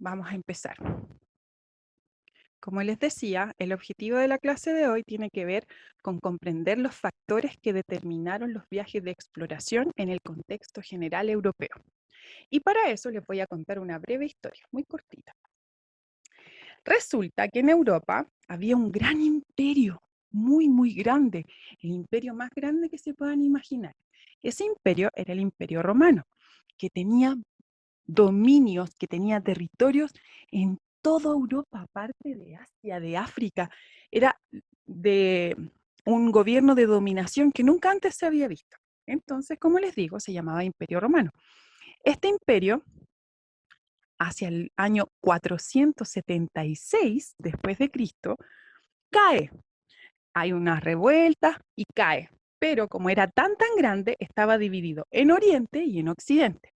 vamos a empezar. Como les decía, el objetivo de la clase de hoy tiene que ver con comprender los factores que determinaron los viajes de exploración en el contexto general europeo. Y para eso les voy a contar una breve historia, muy cortita. Resulta que en Europa había un gran imperio, muy grande, el imperio más grande que se puedan imaginar. Ese imperio era el Imperio Romano, que tenía dominios, que tenía territorios en toda Europa, aparte de Asia, de África. Era de un gobierno de dominación que nunca antes se había visto. Entonces, como les digo, se llamaba Imperio Romano. Este imperio, hacia el año 476 después de Cristo, cae. Hay una revuelta y cae. Pero como era tan grande, estaba dividido en Oriente y en Occidente.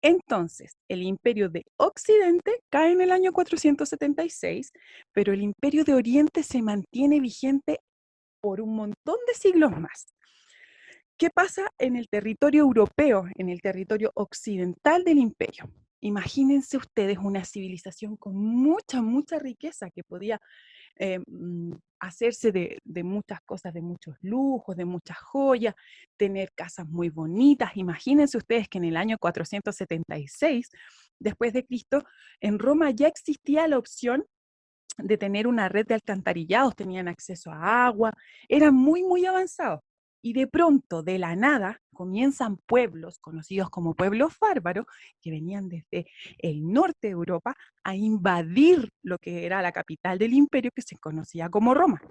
Entonces, el imperio de Occidente cae en el año 476, pero el imperio de Oriente se mantiene vigente por un montón de siglos más. ¿Qué pasa en el territorio europeo, en el territorio occidental del imperio? Imagínense ustedes una civilización con mucha riqueza que podía hacerse de muchas cosas, de muchos lujos, de muchas joyas, tener casas muy bonitas. Imagínense ustedes que en el año 476 después de Cristo, en Roma ya existía la opción de tener una red de alcantarillados, tenían acceso a agua, eran muy avanzados. Y de pronto, de la nada, comienzan pueblos conocidos como pueblos bárbaros, que venían desde el norte de Europa a invadir lo que era la capital del imperio, que se conocía como Roma.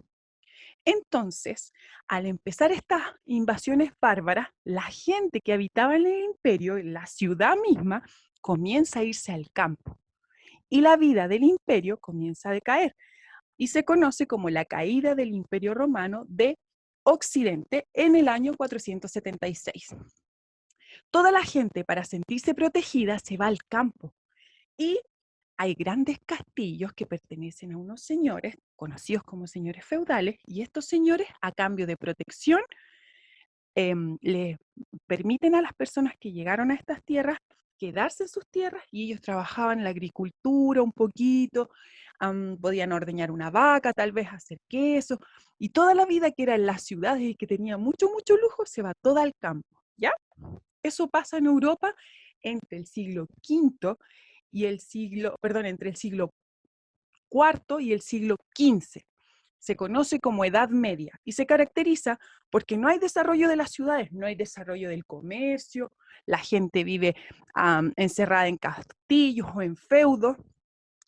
Entonces, al empezar estas invasiones bárbaras, la gente que habitaba en el imperio, en la ciudad misma, comienza a irse al campo. Y la vida del imperio comienza a decaer y se conoce como la caída del Imperio Romano de Occidente en el año 476. Toda la gente, para sentirse protegida, se va al campo y hay grandes castillos que pertenecen a unos señores conocidos como señores feudales, y estos señores, a cambio de protección, le permiten a las personas que llegaron a estas tierras quedarse en sus tierras, y ellos trabajaban en la agricultura un poquito, podían ordeñar una vaca, tal vez hacer queso, y toda la vida que era en las ciudades y que tenía mucho lujo se va toda al campo, ¿ya? Eso pasa en Europa entre el siglo V y el siglo, perdón, entre el siglo IV y el siglo XV. Se conoce como Edad Media y se caracteriza porque no hay desarrollo de las ciudades, no hay desarrollo del comercio, la gente vive encerrada en castillos o en feudos,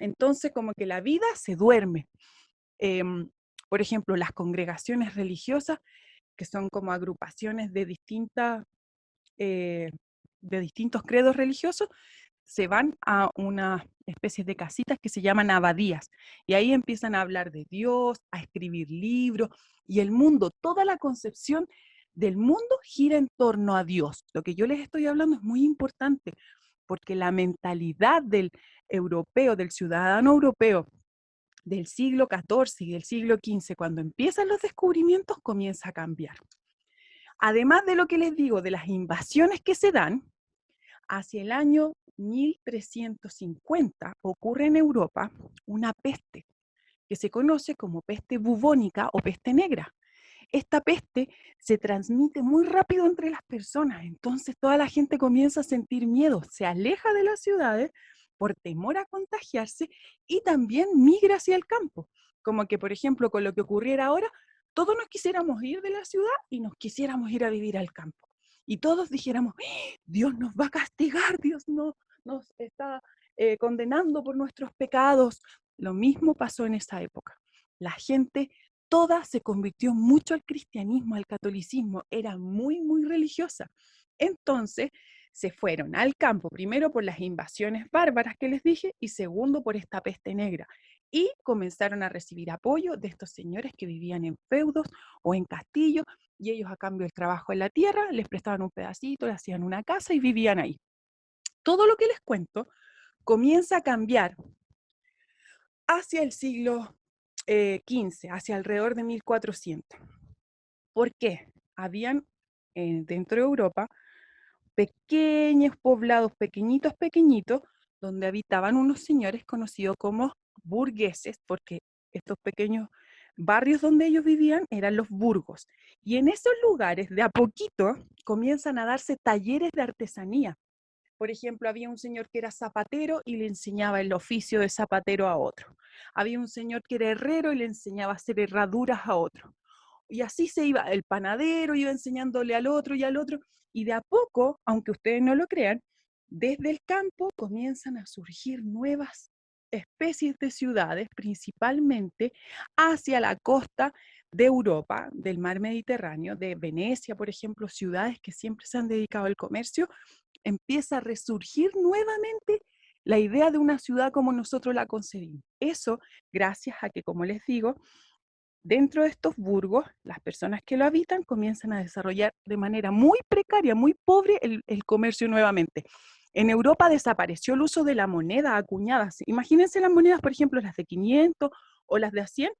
entonces como que la vida se duerme. Por ejemplo, las congregaciones religiosas, que son como agrupaciones eh, de distintos credos religiosos, se van a una especie de casitas que se llaman abadías, y ahí empiezan a hablar de Dios, a escribir libros, y el mundo, toda la concepción del mundo gira en torno a Dios. Lo que yo les estoy hablando es muy importante, porque la mentalidad del europeo, del ciudadano europeo del siglo XIV y del siglo XV, cuando empiezan los descubrimientos, comienza a cambiar. Además de lo que les digo, de las invasiones que se dan, hacia el año 1350 ocurre en Europa una peste que se conoce como peste bubónica o peste negra. Esta peste se transmite muy rápido entre las personas, entonces toda la gente comienza a sentir miedo, se aleja de las ciudades por temor a contagiarse y también migra hacia el campo. Como que, por ejemplo, con lo que ocurriera ahora, todos nos quisiéramos ir de la ciudad y nos quisiéramos ir a vivir al campo. Y todos dijéramos, Dios nos va a castigar, Dios no, nos está condenando por nuestros pecados. Lo mismo pasó en esa época. La gente toda se convirtió mucho al cristianismo, al catolicismo, era muy religiosa. Entonces se fueron al campo, primero por las invasiones bárbaras que les dije, y segundo por esta peste negra. Y comenzaron a recibir apoyo de estos señores que vivían en feudos o en castillos, y ellos a cambio del trabajo en la tierra les prestaban un pedacito, le hacían una casa y vivían ahí. Todo lo que les cuento comienza a cambiar hacia el siglo XV, hacia alrededor de 1400. ¿Por qué? Habían dentro de Europa pequeños poblados, pequeñitos, donde habitaban unos señores conocidos como burgueses, porque estos pequeños barrios donde ellos vivían eran los burgos. Y en esos lugares, de a poquito, comienzan a darse talleres de artesanía. Por ejemplo, había un señor que era zapatero y le enseñaba el oficio de zapatero a otro. Había un señor que era herrero y le enseñaba a hacer herraduras a otro. Y así se iba, el panadero iba enseñándole al otro y al otro. Y de a poco, aunque ustedes no lo crean, desde el campo comienzan a surgir nuevas especies de ciudades, principalmente hacia la costa de Europa, del mar Mediterráneo, de Venecia, por ejemplo, ciudades que siempre se han dedicado al comercio. Empieza a resurgir nuevamente la idea de una ciudad como nosotros la concebimos. Eso gracias a que, como les digo, dentro de estos burgos, las personas que lo habitan comienzan a desarrollar de manera muy precaria, muy pobre el comercio nuevamente. En Europa desapareció el uso de la moneda acuñada. Imagínense las monedas, por ejemplo, las de 500 o las de 100,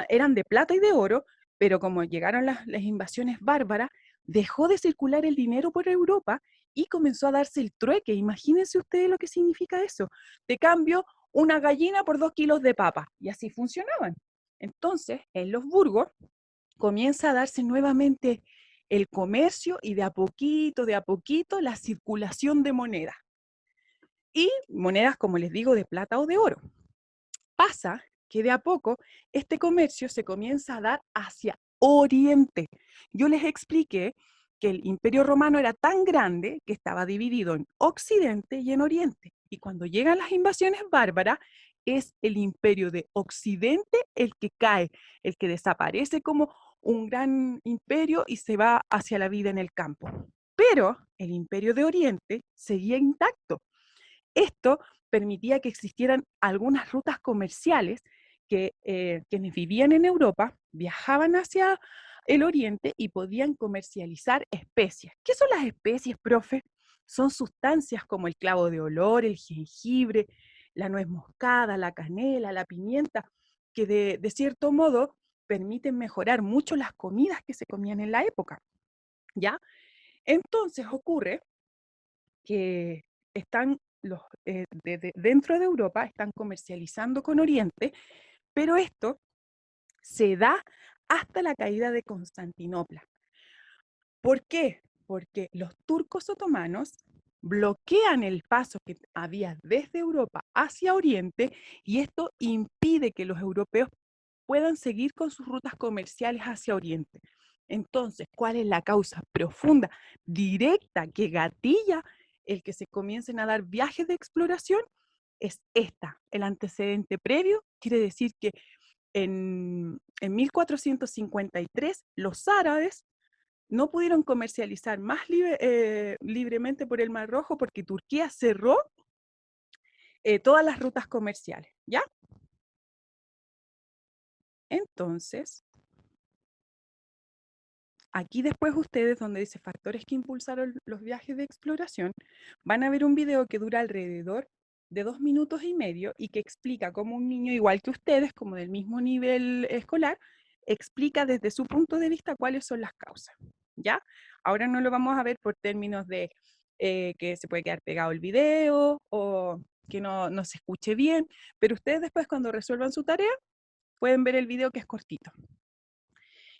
eran de plata y de oro, pero como llegaron las invasiones bárbaras, dejó de circular el dinero por Europa y comenzó a darse el trueque. Imagínense ustedes lo que significa eso. Te cambio una gallina por 2 kilos de papa. Y así funcionaban. Entonces, en los burgos comienza a darse nuevamente el comercio y de a poquito, la circulación de monedas. Y monedas, como les digo, de plata o de oro. Pasa que de a poco este comercio se comienza a dar hacia Oriente. Yo les expliqué que el Imperio Romano era tan grande que estaba dividido en Occidente y en Oriente. Y cuando llegan las invasiones bárbaras, es el Imperio de Occidente el que cae, el que desaparece como un gran imperio y se va hacia la vida en el campo. Pero el Imperio de Oriente seguía intacto. Esto permitía que existieran algunas rutas comerciales que quienes vivían en Europa viajaban hacia el oriente y podían comercializar especies. ¿Qué son las especies, profe? Son sustancias como el clavo de olor, el jengibre, la nuez moscada, la canela, la pimienta, que de cierto modo permiten mejorar mucho las comidas que se comían en la época. ¿Ya? Entonces ocurre que están dentro de Europa, están comercializando con Oriente, pero esto se da hasta la caída de Constantinopla. ¿Por qué? Porque los turcos otomanos bloquean el paso que había desde Europa hacia Oriente y esto impide que los europeos puedan seguir con sus rutas comerciales hacia Oriente. Entonces, ¿cuál es la causa profunda, directa, que gatilla el que se comiencen a dar viajes de exploración? Es esta. El antecedente previo quiere decir que en 1453 los árabes no pudieron comercializar más libremente por el Mar Rojo porque Turquía cerró todas las rutas comerciales, ¿ya? Entonces, aquí después ustedes, donde dice factores que impulsaron los viajes de exploración, van a ver un video que dura alrededor de 2 minutos y medio y que explica cómo un niño igual que ustedes, como del mismo nivel escolar, explica desde su punto de vista cuáles son las causas. ¿Ya? Ahora no lo vamos a ver por términos de que se puede quedar pegado el video o que no se escuche bien, pero ustedes después cuando resuelvan su tarea pueden ver el video que es cortito.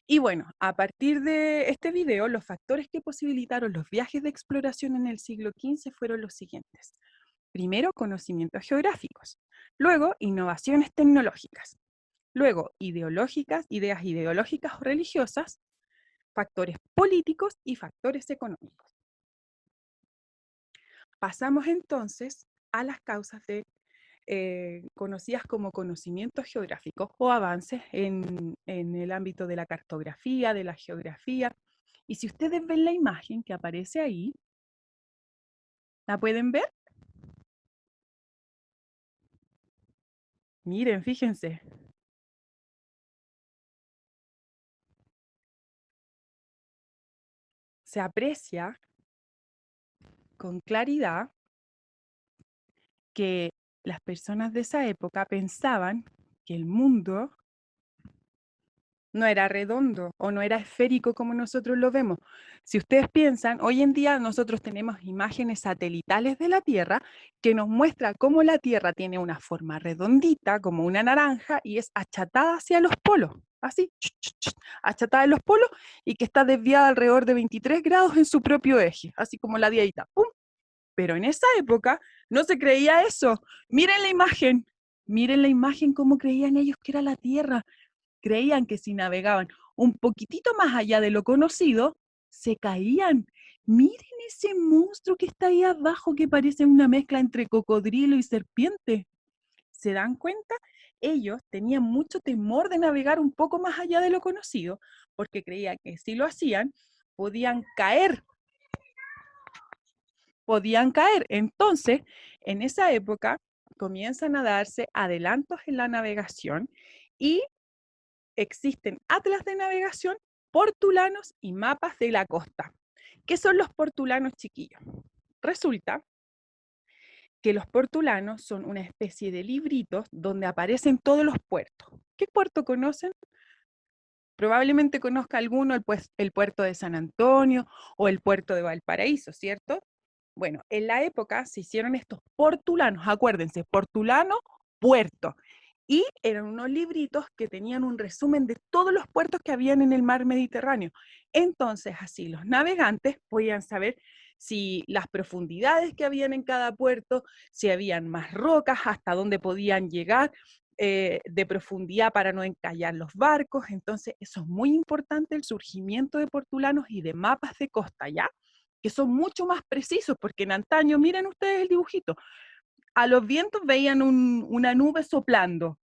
Y bueno, a partir de este video, los factores que posibilitaron los viajes de exploración en el siglo XV fueron los siguientes. Primero, conocimientos geográficos. Luego, innovaciones tecnológicas. Luego, ideas ideológicas o religiosas, factores políticos y factores económicos. Pasamos entonces a las causas conocidas como conocimientos geográficos o avances en el ámbito de la cartografía, de la geografía. Y si ustedes ven la imagen que aparece ahí, ¿la pueden ver? Miren, fíjense. Se aprecia con claridad que las personas de esa época pensaban que el mundo No era redondo o no era esférico como nosotros lo vemos. Si ustedes piensan, hoy en día nosotros tenemos imágenes satelitales de la Tierra que nos muestra cómo la Tierra tiene una forma redondita, como una naranja, y es achatada hacia los polos, así, achatada en los polos, y que está desviada alrededor de 23 grados en su propio eje, así como la diadita. ¡Pum! Pero en esa época no se creía eso. Miren la imagen, cómo creían ellos que era la Tierra. Creían que si navegaban un poquitito más allá de lo conocido, se caían. Miren ese monstruo que está ahí abajo que parece una mezcla entre cocodrilo y serpiente. ¿Se dan cuenta? Ellos tenían mucho temor de navegar un poco más allá de lo conocido, porque creían que si lo hacían, podían caer, podían caer. Entonces, en esa época comienzan a darse adelantos en la navegación y existen atlas de navegación, portulanos y mapas de la costa. ¿Qué son los portulanos, chiquillos? Resulta que los portulanos son una especie de libritos donde aparecen todos los puertos. ¿Qué puerto conocen? Probablemente conozca alguno, el puerto de San Antonio o el puerto de Valparaíso, ¿cierto? Bueno, en la época se hicieron estos portulanos, acuérdense, portulano, puerto. Y eran unos libritos que tenían un resumen de todos los puertos que habían en el mar Mediterráneo. Entonces, así los navegantes podían saber si las profundidades que habían en cada puerto, si habían más rocas, hasta dónde podían llegar de profundidad para no encallar los barcos. Entonces, eso es muy importante, el surgimiento de portulanos y de mapas de costa, ¿ya? Que son mucho más precisos, porque en antaño, miren ustedes el dibujito, a los vientos veían una nube soplando,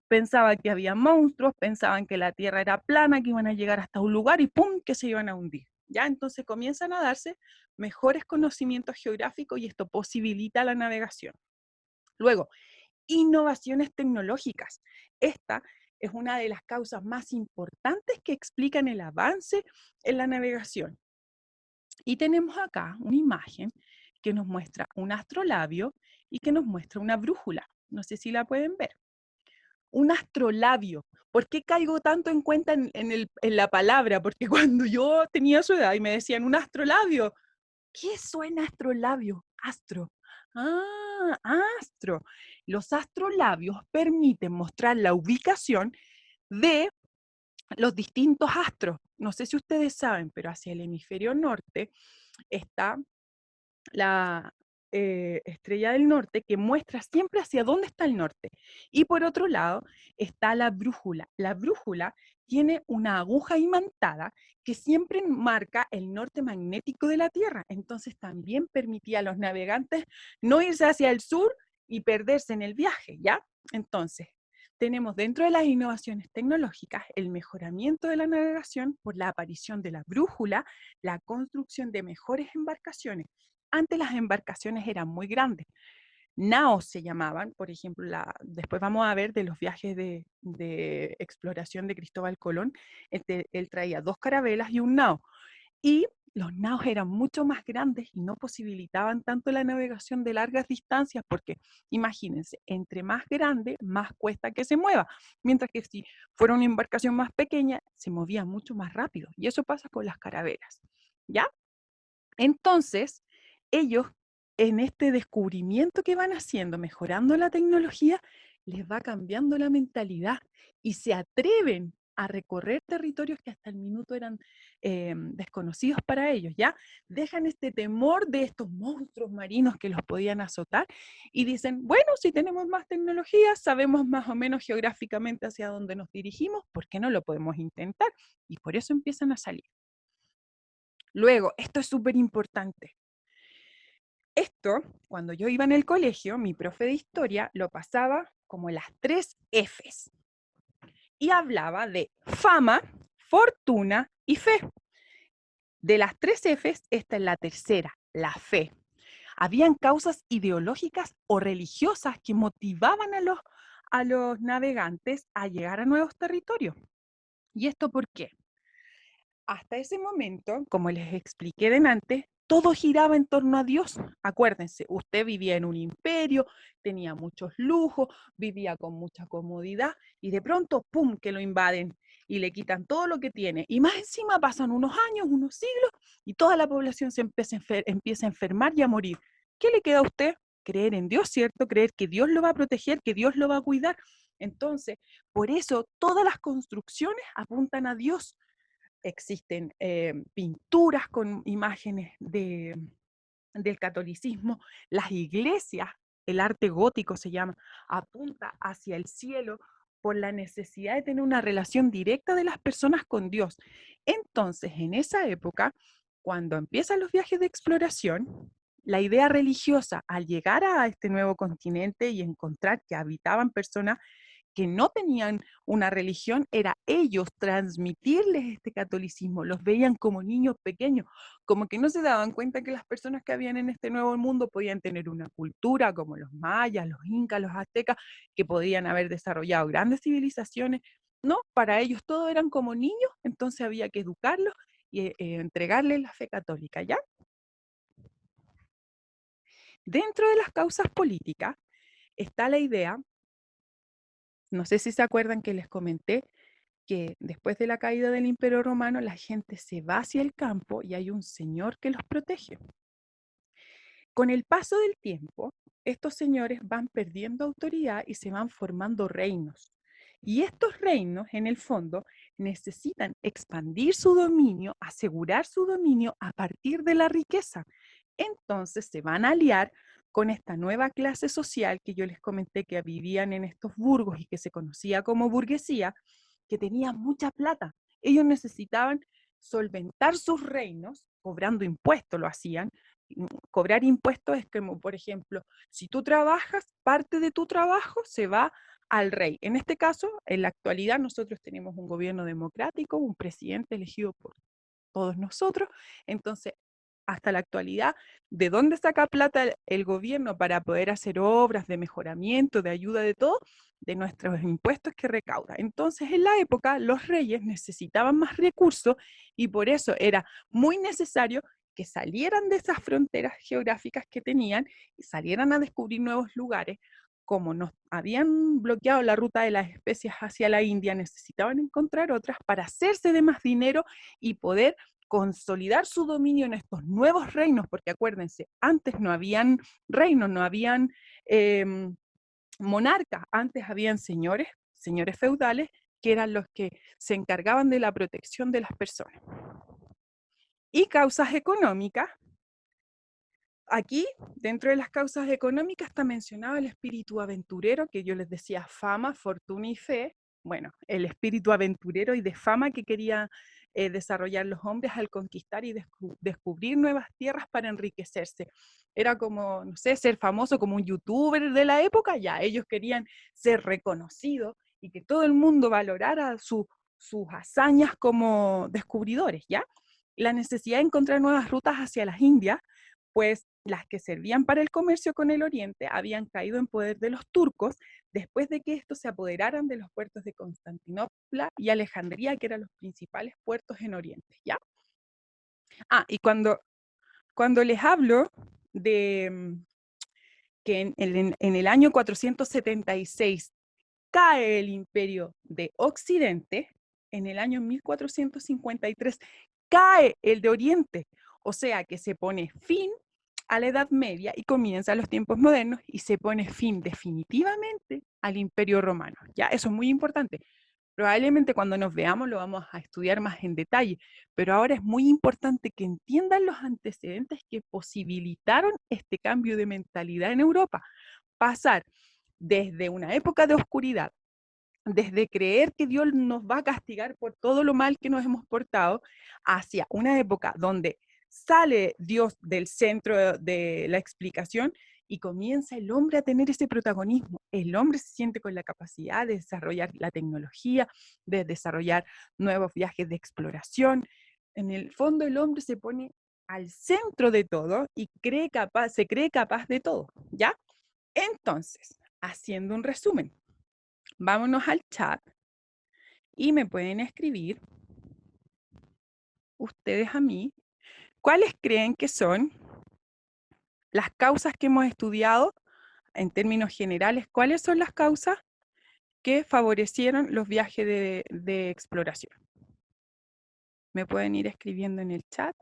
pensaban que había monstruos, pensaban que la tierra era plana, que iban a llegar hasta un lugar y ¡pum!, que se iban a hundir. ¿Ya? Entonces comienzan a darse mejores conocimientos geográficos y esto posibilita la navegación. Luego, innovaciones tecnológicas. Esta es una de las causas más importantes que explican el avance en la navegación. Y tenemos acá una imagen que nos muestra un astrolabio y que nos muestra una brújula. No sé si la pueden ver. Un astrolabio. ¿Por qué caigo tanto en cuenta en la palabra? Porque cuando yo tenía su edad y me decían un astrolabio, ¿qué suena astrolabio? Astro. Ah, astro. Los astrolabios permiten mostrar la ubicación de los distintos astros. No sé si ustedes saben, pero hacia el hemisferio norte está la estrella del norte que muestra siempre hacia dónde está el norte. Y por otro lado está la brújula. La brújula tiene una aguja imantada que siempre marca el norte magnético de la Tierra. Entonces también permitía a los navegantes no irse hacia el sur y perderse en el viaje, ¿ya? Entonces, tenemos dentro de las innovaciones tecnológicas el mejoramiento de la navegación por la aparición de la brújula, la construcción de mejores embarcaciones. Antes las embarcaciones eran muy grandes, naos se llamaban, por ejemplo, después vamos a ver de los viajes de exploración de Cristóbal Colón, él traía 2 carabelas y un nao, y los naos eran mucho más grandes y no posibilitaban tanto la navegación de largas distancias, porque imagínense, entre más grande, más cuesta que se mueva, mientras que si fuera una embarcación más pequeña, se movía mucho más rápido, y eso pasa con las carabelas, ¿ya? Entonces, ellos en este descubrimiento que van haciendo, mejorando la tecnología, les va cambiando la mentalidad y se atreven a recorrer territorios que hasta el minuto eran desconocidos para ellos, ¿ya? Dejan este temor de estos monstruos marinos que los podían azotar y dicen, bueno, si tenemos más tecnología, sabemos más o menos geográficamente hacia dónde nos dirigimos, ¿por qué no lo podemos intentar? Y por eso empiezan a salir. Luego, esto es súper importante. Esto, cuando yo iba en el colegio, mi profe de historia lo pasaba como las 3 Fs y hablaba de fama, fortuna y fe. De las 3 Fs, esta es la tercera, la fe. Habían causas ideológicas o religiosas que motivaban a los navegantes a llegar a nuevos territorios. ¿Y esto por qué? Hasta ese momento, como les expliqué delante, todo giraba en torno a Dios. Acuérdense, usted vivía en un imperio, tenía muchos lujos, vivía con mucha comodidad y de pronto, ¡pum!, que lo invaden y le quitan todo lo que tiene. Y más encima pasan unos años, unos siglos, y toda la población se empieza a enfermar y a morir. ¿Qué le queda a usted? Creer en Dios, ¿cierto? Creer que Dios lo va a proteger, que Dios lo va a cuidar. Entonces, por eso todas las construcciones apuntan a Dios. Existen pinturas con imágenes del catolicismo, las iglesias, el arte gótico se llama, apunta hacia el cielo por la necesidad de tener una relación directa de las personas con Dios. Entonces, en esa época, cuando empiezan los viajes de exploración, la idea religiosa al llegar a este nuevo continente y encontrar que habitaban personas que no tenían una religión, era ellos transmitirles este catolicismo, los veían como niños pequeños, como que no se daban cuenta que las personas que habían en este nuevo mundo podían tener una cultura como los mayas, los incas, los aztecas, que podían haber desarrollado grandes civilizaciones. No, para ellos todos eran como niños, entonces había que educarlos y entregarles la fe católica, ¿ya? Dentro de las causas políticas está la idea, no sé si se acuerdan que les comenté, que después de la caída del Imperio Romano la gente se va hacia el campo y hay un señor que los protege. Con el paso del tiempo, estos señores van perdiendo autoridad y se van formando reinos. Y estos reinos, en el fondo, necesitan expandir su dominio, asegurar su dominio a partir de la riqueza. Entonces se van a aliar con esta nueva clase social que yo les comenté que vivían en estos burgos y que se conocía como burguesía, que tenía mucha plata. Ellos necesitaban solventar sus reinos, cobrando impuestos lo hacían. Cobrar impuestos es como, por ejemplo, si tú trabajas, parte de tu trabajo se va al rey. En este caso, en la actualidad, nosotros tenemos un gobierno democrático, un presidente elegido por todos nosotros. Entonces, hasta la actualidad, ¿de dónde saca plata el gobierno para poder hacer obras de mejoramiento, de ayuda, de todo? De nuestros impuestos que recauda. Entonces, en la época, los reyes necesitaban más recursos y por eso era muy necesario que salieran de esas fronteras geográficas que tenían y salieran a descubrir nuevos lugares. Como nos habían bloqueado la ruta de las especias hacia la India, necesitaban encontrar otras para hacerse de más dinero y poder consolidar su dominio en estos nuevos reinos, porque acuérdense, antes no habían reinos, no habían eh, monarcas, antes habían señores, señores feudales, que eran los que se encargaban de la protección de las personas. Y causas económicas, aquí, dentro de las causas económicas, está mencionado el espíritu aventurero, que yo les decía fama, fortuna y fe. Bueno, el espíritu aventurero y de fama que quería desarrollar los hombres al conquistar y descubrir nuevas tierras para enriquecerse. Era como, no sé, ser famoso como un youtuber de la época, ya ellos querían ser reconocidos y que todo el mundo valorara sus hazañas como descubridores, ¿ya? La necesidad de encontrar nuevas rutas hacia las Indias, pues las que servían para el comercio con el Oriente habían caído en poder de los turcos después de que estos se apoderaran de los puertos de Constantinopla y Alejandría, que eran los principales puertos en Oriente, ¿ya? Ah, y cuando les hablo de que en el año 476 cae el imperio de Occidente, en el año 1453 cae el de Oriente, o sea que se pone fin a la Edad Media y comienzan los tiempos modernos y se pone fin definitivamente al Imperio Romano. Ya, eso es muy importante. Probablemente cuando nos veamos lo vamos a estudiar más en detalle, pero ahora es muy importante que entiendan los antecedentes que posibilitaron este cambio de mentalidad en Europa. Pasar desde una época de oscuridad, desde creer que Dios nos va a castigar por todo lo mal que nos hemos portado, hacia una época donde sale Dios del centro de la explicación y comienza el hombre a tener ese protagonismo. El hombre se siente con la capacidad de desarrollar la tecnología, de desarrollar nuevos viajes de exploración. En el fondo el hombre se pone al centro de todo y se cree capaz de todo, ¿ya? Entonces, haciendo un resumen, vámonos al chat y me pueden escribir ustedes a mí cuáles creen que son las causas que hemos estudiado en términos generales. ¿Cuáles son las causas que favorecieron los viajes de exploración. ¿Me pueden ir escribiendo en el chat?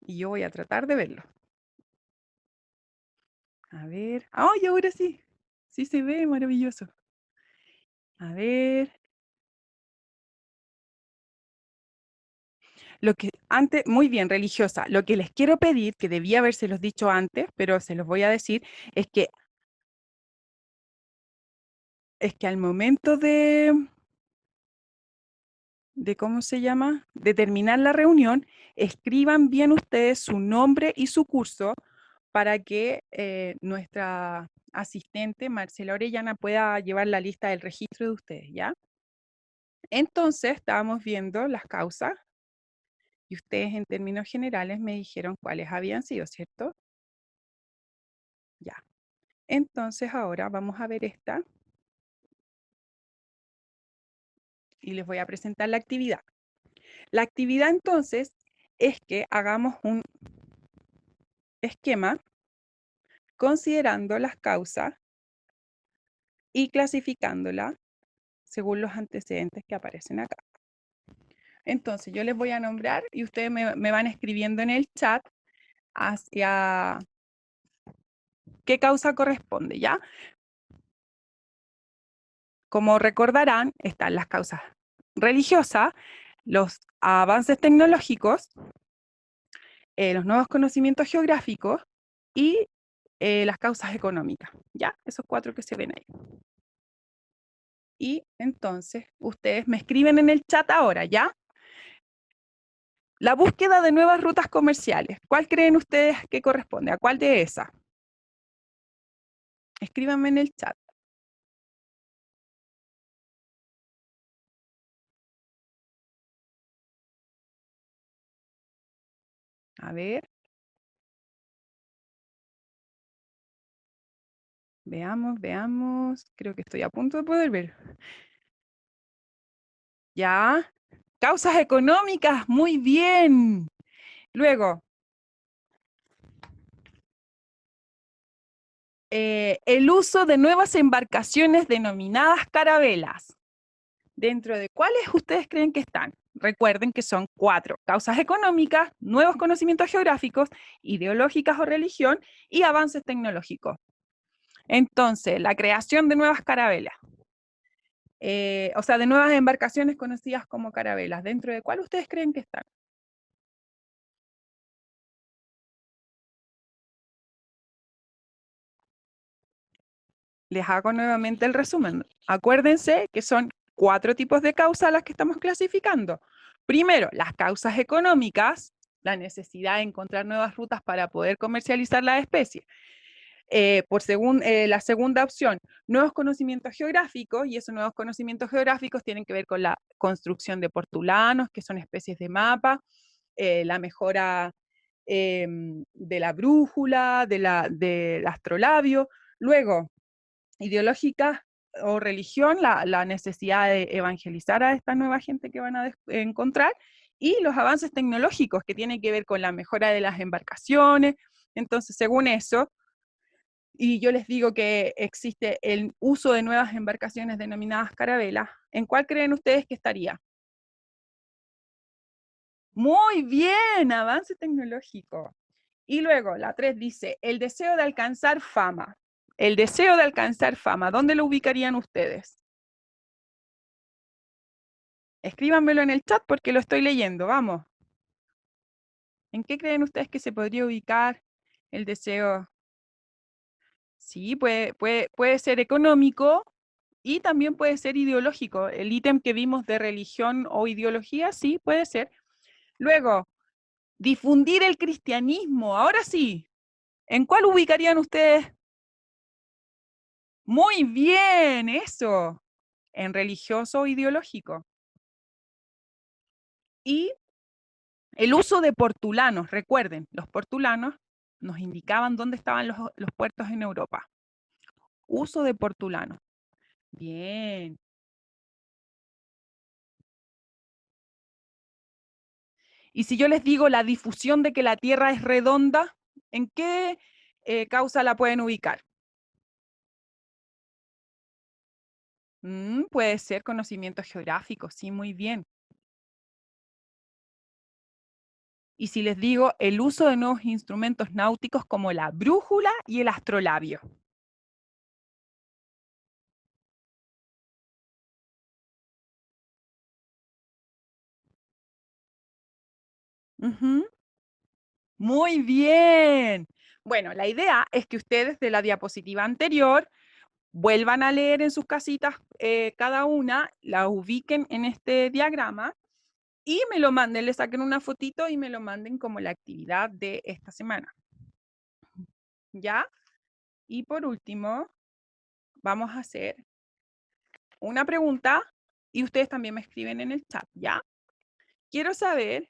Y yo voy a tratar de verlo. A ver. ¡Ay, ahora sí! Sí se ve, maravilloso. A ver. Lo que antes, muy bien, religiosa. Lo que les quiero pedir, que debía habérselos dicho antes, pero se los voy a decir, es que al momento de ¿cómo se llama? De terminar la reunión, escriban bien ustedes su nombre y su curso para que nuestra asistente, Marcela Orellana, pueda llevar la lista del registro de ustedes, ¿ya? Entonces, estábamos viendo las causas y ustedes en términos generales me dijeron cuáles habían sido, ¿cierto? Ya. Entonces, ahora vamos a ver esta y les voy a presentar la actividad. La actividad, entonces, es que hagamos un esquema considerando las causas y clasificándolas según los antecedentes que aparecen acá. Entonces, yo les voy a nombrar y ustedes me van escribiendo en el chat hacia qué causa corresponde, ¿ya? Como recordarán, están las causas religiosas, los avances tecnológicos, los nuevos conocimientos geográficos y las causas económicas, ¿ya? Esos 4 que se ven ahí. Y entonces, ustedes me escriben en el chat ahora, ¿ya? La búsqueda de nuevas rutas comerciales. ¿Cuál creen ustedes que corresponde? ¿A cuál de esas? Escríbanme en el chat. A ver. Veamos, veamos. Creo que estoy a punto de poder ver. Ya. Causas económicas. Muy bien. Luego, el uso de nuevas embarcaciones denominadas carabelas. ¿Dentro de cuáles ustedes creen que están? Recuerden que son 4. Causas económicas, nuevos conocimientos geográficos, ideológicas o religión y avances tecnológicos. Entonces, la creación de nuevas carabelas. O sea, de nuevas embarcaciones conocidas como carabelas. ¿Dentro de cuál ustedes creen que están? Les hago nuevamente el resumen. Acuérdense que son 4 tipos de causas las que estamos clasificando. Primero, las causas económicas, la necesidad de encontrar nuevas rutas para poder comercializar la especie. La segunda opción, nuevos conocimientos geográficos, y esos nuevos conocimientos geográficos tienen que ver con la construcción de portulanos, que son especies de mapa, la mejora de la brújula, del astrolabio. Luego, ideológica o religión, la necesidad de evangelizar a esta nueva gente que van a encontrar, y los avances tecnológicos que tienen que ver con la mejora de las embarcaciones. Entonces, según eso, y yo les digo que existe el uso de nuevas embarcaciones denominadas carabelas, ¿en cuál creen ustedes que estaría? Muy bien, avance tecnológico. Y luego, la 3 dice, el deseo de alcanzar fama. El deseo de alcanzar fama, ¿dónde lo ubicarían ustedes? Escríbanmelo en el chat porque lo estoy leyendo, vamos. ¿En qué creen ustedes que se podría ubicar el deseo? Sí, puede ser económico y también puede ser ideológico. El ítem que vimos de religión o ideología, sí, puede ser. Luego, difundir el cristianismo. Ahora sí, ¿en cuál ubicarían ustedes? Muy bien, eso. En religioso o ideológico. Y el uso de portulanos. Recuerden, los portulanos nos indicaban dónde estaban los puertos en Europa. Uso de portulanos. Bien. Y si yo les digo la difusión de que la Tierra es redonda, ¿en qué causa la pueden ubicar? Puede ser conocimiento geográfico, sí, muy bien. Y si les digo el uso de nuevos instrumentos náuticos como la brújula y el astrolabio. Ujú. Muy bien. Bueno, la idea es que ustedes de la diapositiva anterior vuelvan a leer en sus casitas cada una, la ubiquen en este diagrama y me lo manden, le saquen una fotito y me lo manden como la actividad de esta semana. ¿Ya? Y por último, vamos a hacer una pregunta y ustedes también me escriben en el chat, ¿ya? Quiero saber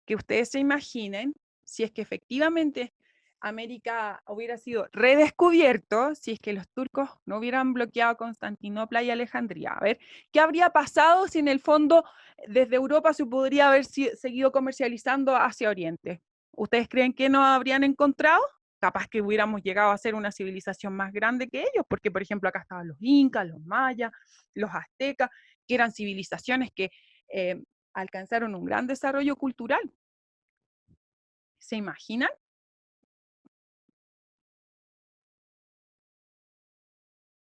que ustedes se imaginen si es que efectivamente América hubiera sido redescubierto, si es que los turcos no hubieran bloqueado Constantinopla y Alejandría. A ver, ¿qué habría pasado si en el fondo desde Europa se podría haber seguido comercializando hacia Oriente? ¿Ustedes creen que no habrían encontrado? Capaz que hubiéramos llegado a ser una civilización más grande que ellos, porque por ejemplo acá estaban los incas, los mayas, los aztecas, que eran civilizaciones que alcanzaron un gran desarrollo cultural. ¿Se imaginan?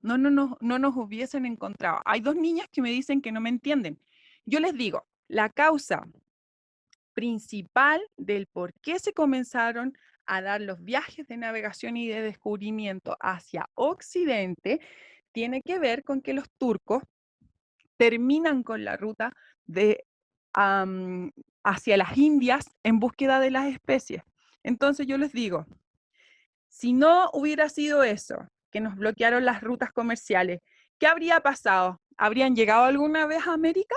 No nos hubiesen encontrado. Hay dos niñas que me dicen que no me entienden. Yo les digo, la causa principal del por qué se comenzaron a dar los viajes de navegación y de descubrimiento hacia Occidente tiene que ver con que los turcos terminan con la ruta de hacia las Indias en búsqueda de las especies. Entonces yo les digo, si no hubiera sido eso, que nos bloquearon las rutas comerciales, ¿qué habría pasado? ¿Habrían llegado alguna vez a América?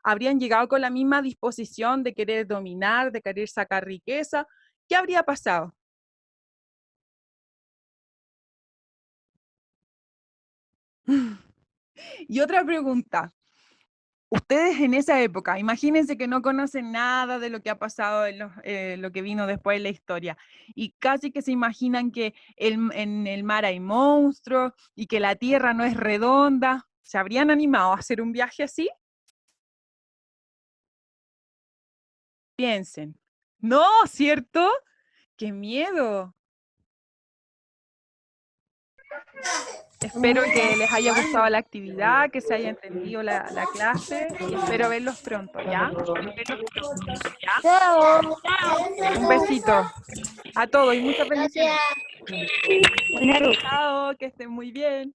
¿Habrían llegado con la misma disposición de querer dominar, de querer sacar riqueza? ¿Qué habría pasado? Y otra pregunta, ustedes en esa época, imagínense que no conocen nada de lo que ha pasado en lo que vino después de la historia y casi que se imaginan que en el mar hay monstruos y que la tierra no es redonda. ¿Se habrían animado a hacer un viaje así? Piensen. No, ¿cierto? ¡Qué miedo! Espero que les haya gustado la actividad, que se haya entendido la clase y espero verlos pronto, ¿ya? Chao. Un besito a todos y muchas bendiciones. Gracias. Buenas Chao, que estén muy bien.